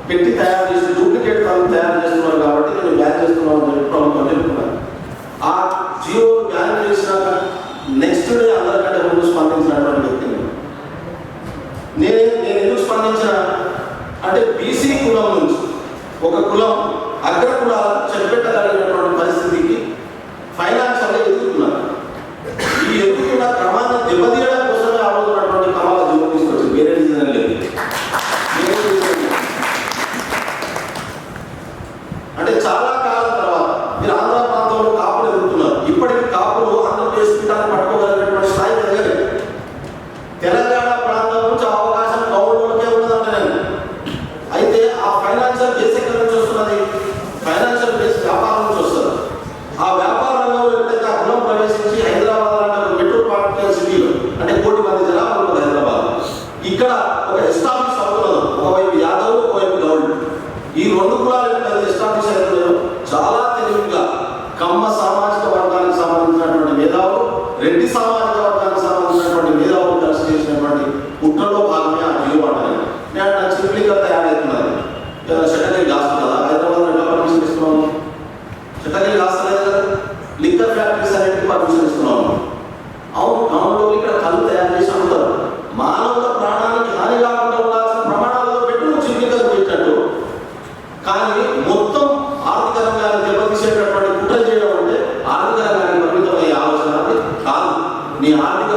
పెట్టి తయారు చేసి డూప్లికేట్ తాను తయారు చేస్తున్నారు కాబట్టి నేను బ్యాన్ చేస్తున్నాను అని చెప్పి ప్రభుత్వం చెప్తున్నారు. ఆ జియో బ్యాన్ చేసినాక నెక్స్ట్ డే అందరికంటే ముందు స్పందించినటువంటి వ్యక్తి నేను ఎందుకు స్పందించిన అంటే బీసీ కులం నుంచి ఒక కులం అగ్ర కులాలకు చెప్పెట్టగలిగినటువంటి పరిస్థితికి ఫైనాన్షియల్గా ఎదుగుతున్నారు. ఈ ఎదుగుతున్న క్రమాన్ని దెబ్బతీయడం కోసమే ఆలోచున్నటువంటి కమల జీవో తీసుకొచ్చింది, వేరే రీజన్ లేదు. అంటే చాలా కాలం తర్వాత మీరు ఆంధ్ర ప్రాంతంలో కాపులు ఎదుగుతున్నారు. ఇప్పటికి కాపులు ఆంధ్రప్రదేశ్ పీఠాన్ని పట్టుకోగలిగినటువంటి స్థాయి పెరగలేదు. తెలంగాణ ప్రాంతం నుంచి అవకాశం గౌరవకే ఉన్నదంటే నేను అయితే ఆ ఫైనాన్షియల్ బేస్ ఎక్కడి నుంచి వస్తున్నది? ఫైనాన్షియల్ బేస్ వ్యాపారం నుంచి వస్తుంది. ఆ వ్యాపార రంగంలో ఎప్పుడైతే ఆ కులం ప్రవేశించి హైదరాబాద్ లాంటి మెట్రోపాలిటన్ సిటీలో అంటే 1 కోటి మంది జనాభా ఉంటుంది హైదరాబాద్, ఇక్కడ ఒక ఎస్టాబ్లిష్ అవుతున్నారు. ఒకవైపు యాదవ్, ఒకవైపు గౌడ్. ఈ 2 కులాలు ఎప్పుడైతే ఎస్టాబ్లిష్ అవుతున్నాయో చాలా తెలివిగా కమ్మ సామాజిక వర్గానికి సంబంధించినటువంటి మేధావులు, రెడ్డి సామాజిక వర్గానికి సంబంధించినటువంటి మేధావులు కలిసి చేసినటువంటి కుట్రలో భాగమే ఆ జియో అంటారు. నేను నా చిప్లింగ్ తయారవుతున్నది షటగిరి కాస్తున్నదా? హైదరాబాద్ ఎట్లా పర్మిషన్ ఇస్తున్నాము? షటగిరి కాస్తలేదు కదా. లిక్కర్ ఫ్యాక్టరీస్ అనేటివి పర్మిషన్ ఇస్తున్నాము. అవును, టౌన్లో ఇక్కడ కళ్ళు తయారు చేసి అమ్ముతారు. మానవుల ప్రాణానికి హాని కాకుండా ఉండాల్సిన ప్రమాణాలతో పెట్టు నువ్వు చిప్లింగ్ పెట్టినట్టు. కానీ మొత్తం ఆర్థిక రంగాన్ని దెబ్బతీసేటటువంటి కుట్ర చేయడం అంటే ఆర్థిక రంగానికి పరిమితమయ్యే ఆలోచన కాదు. నీ ఆర్థిక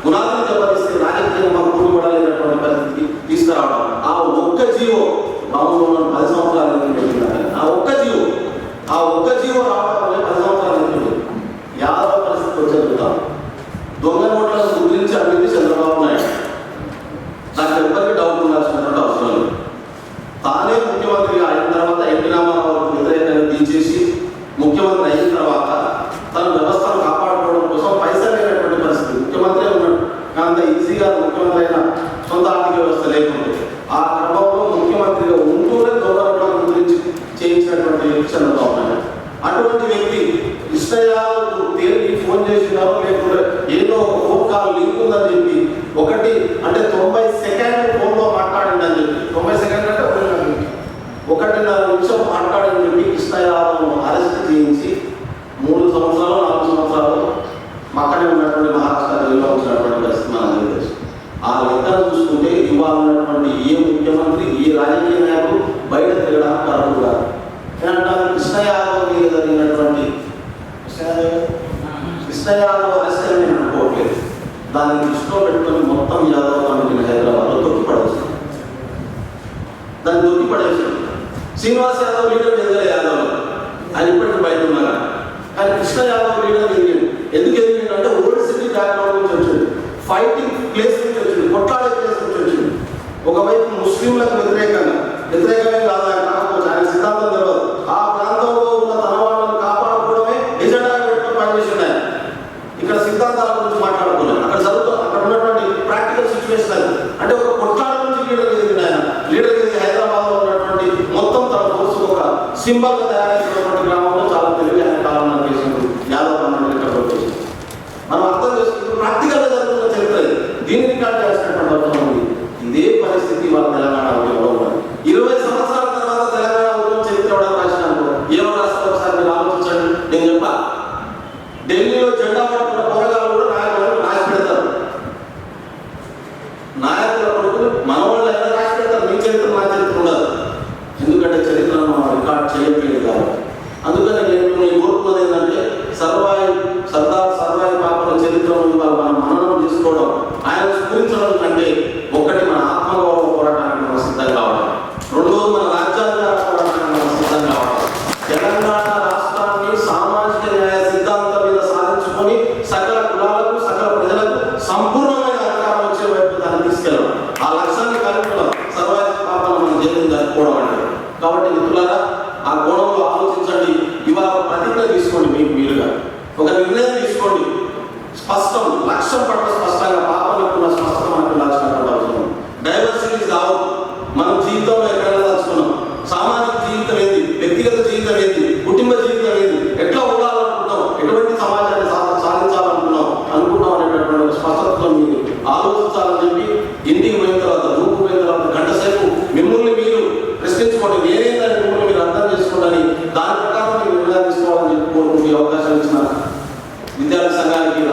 పునాదిని దెబ్బతీస్తే రాజకీయంగా కూడిపడలేనటువంటి పరిస్థితికి తీసుకురావడం. ఆ ఒక్క జీవో రాములో 10 సంవత్సరాలు పెట్టింది. ఆ ఒక్క జీవో రావడం వల్ల 10 సంవత్సరాలు పెట్టింది. యాదవ పరిస్థితి వచ్చేద్దాం. దొంగ నోట్లను గురించి అడిగింది చంద్రబాబు నాయుడు. నాకు ఎవరికి డౌట్ ఉండాల్సినటువంటి అవసరం లేదు. తానే ముఖ్యమంత్రిగా అయిన తర్వాత ఎన్టీ రామారావుకు వ్యతిరేకంగా తీసేసి ముఖ్యమంత్రి అయిన తర్వాత తన వ్యవస్థను కాపాడుకోవడం కోసం పైసలు లేనటువంటి పరిస్థితి. ముఖ్యమంత్రి ఉన్నాడు కానీ అంత ఈజీగా ముఖ్యమంత్రి అయిన సొంత ఆర్థిక వ్యవస్థ లేకుండా ఆ క్రమంలో ముఖ్యమంత్రిగా ఉంటూనే దొంగల గురించి చేయించినటువంటి వ్యక్తి చంద్రబాబు నాయుడు. అటువంటి వ్యక్తి ఇష్టయాలకు తేలికి ఫోన్ చేసినారో లేకుంటే ఏదో ఫోన్ కాల్ లింక్ ఉందని చెప్పి 90 సెకండ్లు ఫోన్లో మాట్లాడిందని చెప్పి 90 సెకండ్లు అంటే 1.5 నిమిషం మాట్లాడని చెప్పి కృష్ణయాదవ్ను అరెస్ట్ చేయించి 3 సంవత్సరాలు 4 సంవత్సరాలు అక్కడే ఉన్నటువంటి మహారాష్ట్ర జైల్లో ఉంచినటువంటి పరిస్థితి మనం తెలుసు. ఆ లెక్కను చూసుకుంటే ఇవాళ ఉన్నటువంటి ఏ ముఖ్యమంత్రి ఏ రాజకీయ నాయకులు బయట తిరగడానికి కరెక్ట్ కాదు. ఏంటంటే కృష్ణయాదవ్ మీద జరిగినటువంటి కృష్ణయాదవ్ అరెస్ట్ అని నేను అనుకోవట్లేదు. దాన్ని దృష్టిలో పెట్టుకొని మొత్తం యాదవ్ కమిటీని హైదరాబాద్లో తొక్కిపడేసాను. దాన్ని తొక్కిపడేసాను. శ్రీనివాస్ యాదవ్ లీడర్ ఎదగలే యాదవ్, ఆయన ఇప్పటికీ బయట ఉన్నారు. కానీ కృష్ణ యాదవ్ లీడర్ ఎదిగాడు. ఎందుకు ఎదిగిందంటే ఓల్డ్ సిటీ బ్యాక్గ్రౌండ్ నుంచి వచ్చింది, ఫైటింగ్ ప్లేస్ నుంచి వచ్చింది, కొట్లాడే ప్లేస్ నుంచి వచ్చింది. ఒకవైపు ముస్లింలకు వ్యతిరేకమే కాదు ఆయన కాకపోతే ఆయన సిద్ధాంతం తెలియదు. ఆ ప్రాంతంలో ఉన్న తన వాళ్ళని కాపాడుకోవడమే ఎజెండా పెట్టుకుని పనిచేసింది ఆయన. ఇక్కడ సిద్ధాంతాల గురించి మాట్లాడుకోలేదు. అక్కడ ఉన్నటువంటి ప్రాక్టికల్ సిచ్యువేషన్ అది. అంటే ఒక కొట్లాడ నుంచి లీడర్ ఎదిగింది ఆయన. లీడర్ ఎదిగి హైదరాబాద్లో ఉన్నటువంటి మొత్తం తన ఫోర్స్ ఒక సింబల్గా తయారైనటువంటి గ్రామంలో చాలా తెలివి ఆయన కాలంలో చేసింది. యాదవ్ కమిటీ వచ్చేసింది. మనం అర్థం చేసుకుంటూ ప్రాక్టికల్గా జరుగుతున్న చరిత్ర దీన్ని రికార్డ్ చేసినటువంటి అవసరం ఉంది. ఇదే పరిస్థితి వాళ్ళ తెలంగాణ ఉద్యమంలో ఉన్నది. 20 సంవత్సరాల తర్వాత తెలంగాణ ఉద్యమం చరిత్ర ఎవడో రాసినాను ఏమో రాస్తారు ఒకసారి మీరు ఆలోచించండి. నేను చెప్పా, ఢిల్లీలో జెండా పట్టుకున్న పోరగాళ్ళు కూడా నాయకులు రాసి పెడతారు. నాయకుల కొడుకులు మనవాళ్ళు ఎలా రాసి పెడతారు? మీ చరిత్ర నా చరిత్ర ఉండదు. ఎందుకంటే చరిత్రను మనం రికార్డ్ చేయట్లేదు కాబట్టి. అందుకని నేను కోరుకున్నది ఏంటంటే సర్దార్ సర్వాయి పాపల చరిత్రను మనం మననం తీసుకోవడం, ఆయన స్ఫూరించడం కంటే ఒకటి మన ఆత్మగౌరవ పోరాటానికి మనం సిద్ధం కావడం, రెండోది మన రాజ్యాంగ పోరాటానికి మనం సిద్ధం కావడం, తెలంగాణ రాష్ట్రాన్ని సామాజిక న్యాయ సిద్ధాంతం మీద సాధించుకొని సకల కులాలకు సకల ప్రజలకు సంపూర్ణమైన అధికారం వచ్చే వైపు దాన్ని తీసుకెళ్ళడం, ఆ లక్ష్యాన్ని కలుపుకోవడం సర్వాయి పాపలు మనం జీవితం జరుపుకోవడం అంటే. కాబట్టి మిత్రులారా, ఆ కోణంలో ఆలోచించండి. ఇవాళ ప్రతిజ్ఞ తీసుకోండి, మీకు మీరుగా ఒక నిర్ణయం తీసుకోండి. స్పష్టం లక్ష్యం పట్ల స్పష్టంగా పాపనకున్న స్పష్టత మనకు ఉండాల్సినటువంటి అవసరం. డైవర్సిటీస్ కావు. మనం జీవితంలో ఎక్కడైనా దాచుకున్నాం. సామాజిక జీవితం ఏంటి, వ్యక్తిగత జీవితం ఏంటి, కుటుంబ జీవితం ఏంటి, ఎట్లా ఉండాలనుకుంటాం, ఎటువంటి సమాజాన్ని సాధించాలనుకున్నాం అనేటటువంటి ఒక స్పష్టతతో మీరు ఆలోచించాలని చెప్పి ఇంటికి పోయిన తర్వాత రూపు పోయిన తర్వాత గంట సేపు మిమ్మల్ని మీరు ప్రశ్నించుకుంటారు. విద్యార్థి సంఘానికి